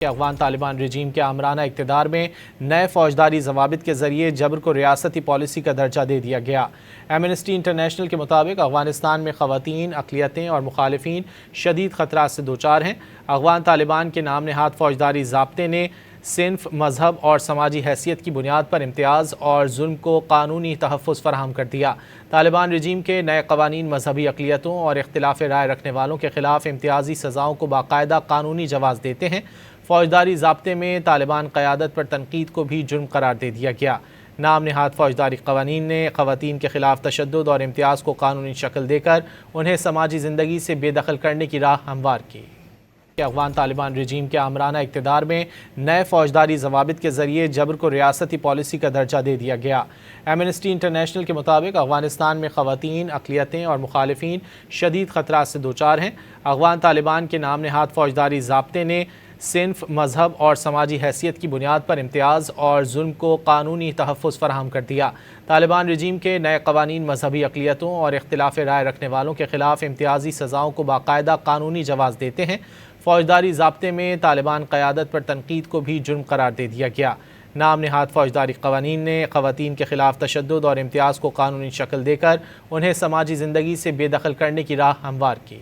کہ افغان طالبان رجیم کے آمرانہ اقتدار میں نئے فوجداری ضوابط کے ذریعے جبر کو ریاستی پالیسی کا درجہ دے دیا گیا۔ ایمنسٹی انٹرنیشنل کے مطابق افغانستان میں خواتین، اقلیتیں اور مخالفین شدید خطرات سے دوچار ہیں۔ افغان طالبان کے نام نہاد فوجداری ضابطے نے صنف، مذہب اور سماجی حیثیت کی بنیاد پر امتیاز اور ظلم کو قانونی تحفظ فراہم کر دیا۔ طالبان رجیم کے نئے قوانین مذہبی اقلیتوں اور اختلاف رائے رکھنے والوں کے خلاف امتیازی سزاؤں کو باقاعدہ قانونی جواز دیتے ہیں۔ فوجداری ضابطے میں طالبان قیادت پر تنقید کو بھی جرم قرار دے دیا گیا۔ نام نہاد فوجداری قوانین نے خواتین کے خلاف تشدد اور امتیاز کو قانونی شکل دے کر انہیں سماجی زندگی سے بے دخل کرنے کی راہ ہموار کی۔ کہ افغان طالبان رجیم کے آمرانہ اقتدار میں نئے فوجداری ضوابط کے ذریعے جبر کو ریاستی پالیسی کا درجہ دے دیا گیا۔ ایمنسٹی انٹرنیشنل کے مطابق افغانستان میں خواتین، اقلیتیں اور مخالفین شدید خطرات سے دوچار ہیں۔ افغان طالبان کے نام نہاد فوجداری ضابطے نے صنف، مذہب اور سماجی حیثیت کی بنیاد پر امتیاز اور ظلم کو قانونی تحفظ فراہم کر دیا۔ طالبان رجیم کے نئے قوانین مذہبی اقلیتوں اور اختلاف رائے رکھنے والوں کے خلاف امتیازی سزاؤں کو باقاعدہ قانونی جواز دیتے ہیں۔ فوجداری ضابطے میں طالبان قیادت پر تنقید کو بھی جرم قرار دے دیا گیا۔ نام نہاد فوجداری قوانین نے خواتین کے خلاف تشدد اور امتیاز کو قانونی شکل دے کر انہیں سماجی زندگی سے بے دخل کرنے کی راہ ہموار کی۔